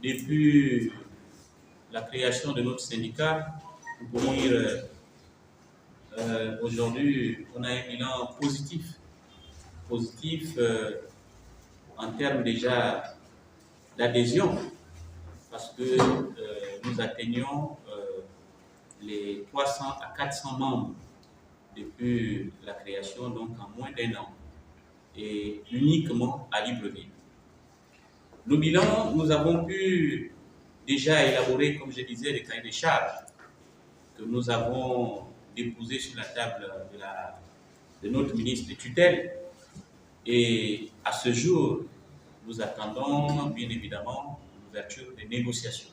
depuis la création de notre syndicat, nous pouvons dire aujourd'hui on a un bilan positif en termes déjà d'adhésion, parce que nous atteignons les 300 à 400 membres depuis la création, donc en moins d'1 an, et uniquement à Libreville. Nos bilans, nous avons pu déjà élaborer, comme je disais, les cahiers des charges que nous avons déposés sur la table de notre ministre de tutelle. Et à ce jour, nous attendons bien évidemment l'ouverture des négociations.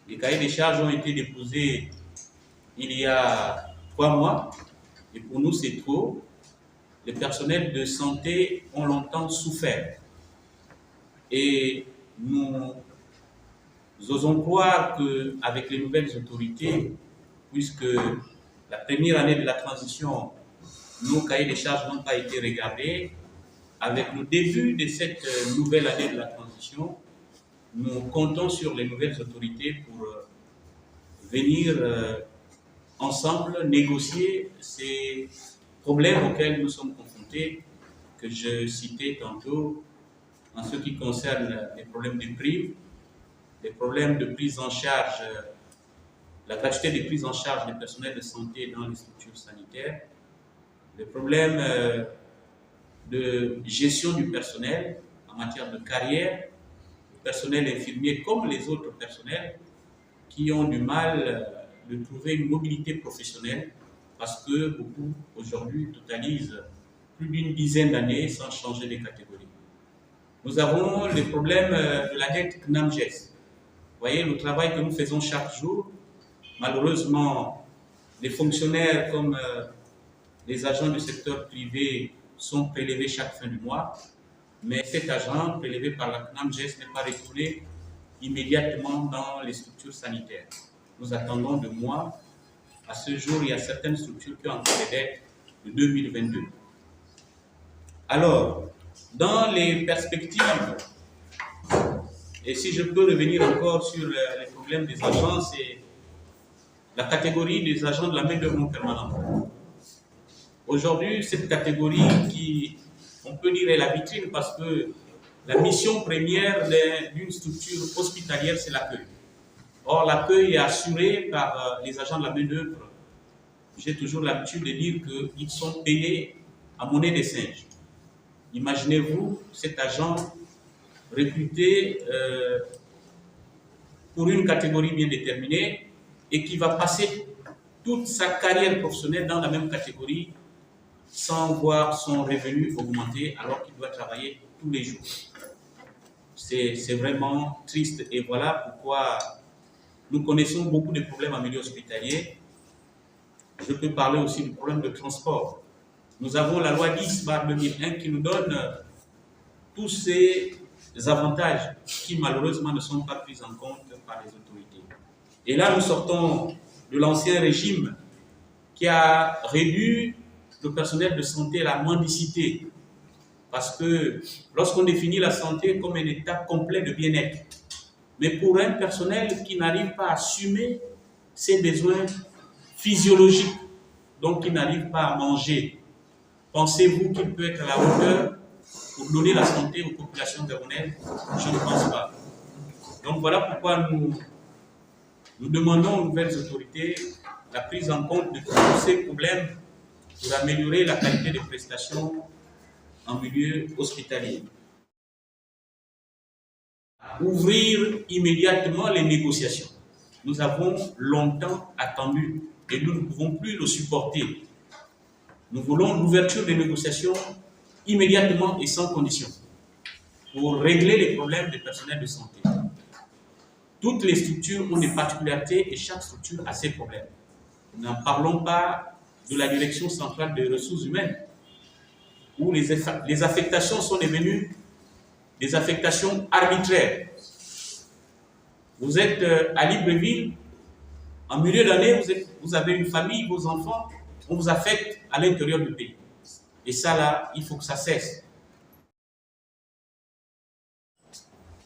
Les cahiers des charges ont été déposés il y a 3 mois, et pour nous c'est trop. Les personnels de santé ont longtemps souffert. Et nous osons croire qu'avec les nouvelles autorités, puisque la première année de la transition, nos cahiers des charges n'ont pas été regardés, avec le début de cette nouvelle année de la transition, nous comptons sur les nouvelles autorités pour venir ensemble négocier ces problèmes auxquels nous sommes confrontés, que je citais tantôt, en ce qui concerne les problèmes de primes, les problèmes de prise en charge, la gratuité de prise en charge des personnels de santé dans les structures sanitaires, les problèmes de gestion du personnel en matière de carrière, le personnel infirmier comme les autres personnels qui ont du mal de trouver une mobilité professionnelle parce que beaucoup aujourd'hui totalisent plus d'une dizaine d'années sans changer de catégorie. Nous avons les problèmes de la dette CNAMGES. Vous voyez, le travail que nous faisons chaque jour, malheureusement, les fonctionnaires comme les agents du secteur privé sont prélevés chaque fin du mois, mais cet argent prélevé par la CNAMGES n'est pas retourné immédiatement dans les structures sanitaires. Nous attendons de mois. À ce jour, il y a certaines structures qui ont encore des dettes de 2022. Alors, dans les perspectives, et si je peux revenir encore sur les problèmes des agents, c'est la catégorie des agents de la main-d'œuvre non permanente. Aujourd'hui, cette catégorie qui, on peut dire, est la vitrine parce que la mission première d'une structure hospitalière, c'est l'accueil. Or, l'accueil est assuré par les agents de la main-d'œuvre. J'ai toujours l'habitude de dire qu'ils sont payés à monnaie des singes. Imaginez-vous cet agent recruté pour une catégorie bien déterminée et qui va passer toute sa carrière professionnelle dans la même catégorie sans voir son revenu augmenter alors qu'il doit travailler tous les jours. C'est vraiment triste et voilà pourquoi nous connaissons beaucoup de problèmes en milieu hospitalier. Je peux parler aussi du problème de transport. Nous avons la loi 10/2001 qui nous donne tous ces avantages qui malheureusement ne sont pas pris en compte par les autorités. Et là, nous sortons de l'ancien régime qui a réduit le personnel de santé à la mendicité. Parce que lorsqu'on définit la santé comme un état complet de bien-être, mais pour un personnel qui n'arrive pas à assumer ses besoins physiologiques, donc qui n'arrive pas à manger, pensez-vous qu'il peut être à la hauteur pour donner la santé aux populations gabonaises? Je ne pense pas. Donc voilà pourquoi nous demandons aux nouvelles autorités la prise en compte de tous ces problèmes pour améliorer la qualité des prestations en milieu hospitalier. Ouvrir immédiatement les négociations. Nous avons longtemps attendu et nous ne pouvons plus le supporter. Nous voulons l'ouverture des négociations immédiatement et sans condition pour régler les problèmes des personnels de santé. Toutes les structures ont des particularités et chaque structure a ses problèmes. Nous n'en parlons pas de la direction centrale des ressources humaines où les affectations sont devenues des affectations arbitraires. Vous êtes à Libreville, en milieu d'année, vous avez une famille, vos enfants, on vous affecte à l'intérieur du pays. Et ça, là, il faut que ça cesse.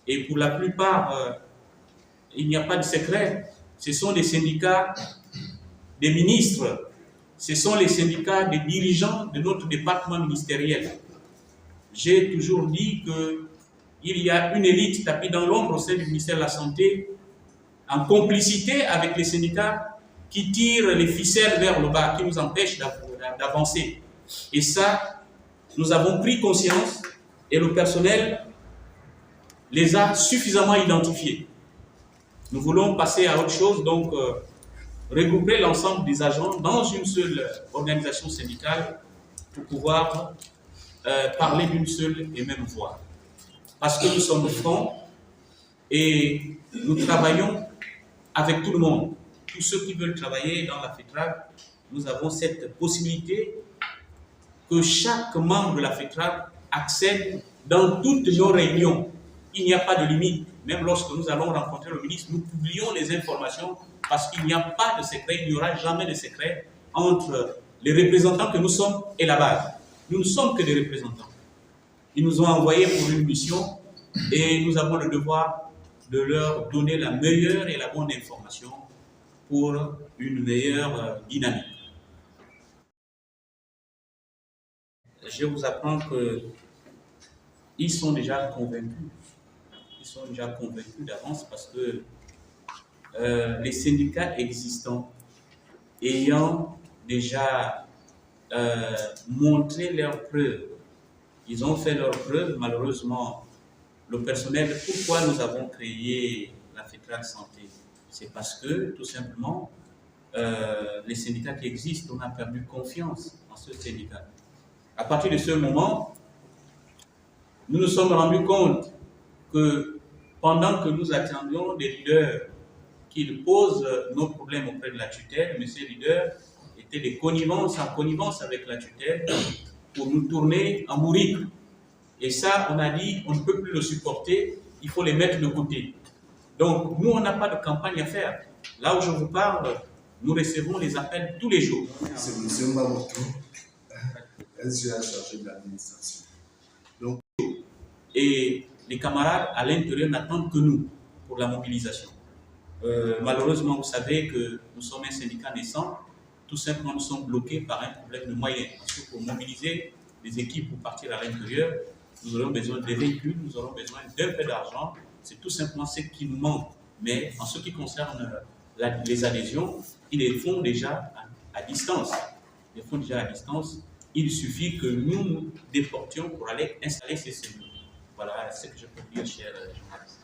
Et pour la plupart il n'y a pas de secret. Ce sont des syndicats des ministres, ce sont les syndicats des dirigeants de notre département ministériel. J'ai toujours dit qu'il y a une élite tapie dans l'ombre au sein du ministère de la Santé, en complicité avec les syndicats qui tirent les ficelles vers le bas, qui nous empêchent d'avancer. Et ça, nous avons pris conscience et le personnel les a suffisamment identifiés. Nous voulons passer à autre chose, donc regrouper l'ensemble des agents dans une seule organisation syndicale pour pouvoir parler d'une seule et même voix. Parce que nous sommes francs et nous travaillons avec tout le monde. Tous ceux qui veulent travailler dans la FETRAC, nous avons cette possibilité que chaque membre de la FETRAC accède dans toutes nos réunions. Il n'y a pas de limite. Même lorsque nous allons rencontrer le ministre, nous publions les informations parce qu'il n'y a pas de secret, il n'y aura jamais de secret entre les représentants que nous sommes et la base. Nous ne sommes que des représentants. Ils nous ont envoyés pour une mission et nous avons le devoir de leur donner la meilleure et la bonne information pour une meilleure dynamique. Je vous apprends qu'ils sont déjà convaincus. Ils sont déjà convaincus d'avance parce que les syndicats existants ayant déjà montré leurs preuves, ils ont fait leurs preuves, malheureusement, le personnel, pourquoi nous avons créé la FETRAC Santé? C'est parce que, tout simplement, les syndicats qui existent, on a perdu confiance en ce syndicat. À partir de ce moment, nous nous sommes rendus compte que pendant que nous attendions des leaders qu'ils posent nos problèmes auprès de la tutelle, mais ces leaders étaient des connivences, en connivence avec la tutelle pour nous tourner en bourrique. Et ça, on a dit, on ne peut plus le supporter, il faut les mettre de côté. Donc, nous, on n'a pas de campagne à faire. Là où je vous parle, nous recevons les appels tous les jours. C'est M. Mamoto, SGA chargé de l'administration. Donc, et les camarades à l'intérieur n'attendent que nous pour la mobilisation. Malheureusement, vous savez que nous sommes un syndicat naissant. Tout simplement, nous sommes bloqués par un problème de moyens. Parce que pour mobiliser des équipes pour partir à l'intérieur, nous aurons besoin de véhicules, nous aurons besoin d'un peu d'argent. C'est tout simplement ce qui nous manque. Mais en ce qui concerne les adhésions, ils les font déjà à distance. Ils les font déjà à distance. Il suffit que nous nous déportions pour aller installer ces cellules. Voilà ce que je peux dire, chers journalistes.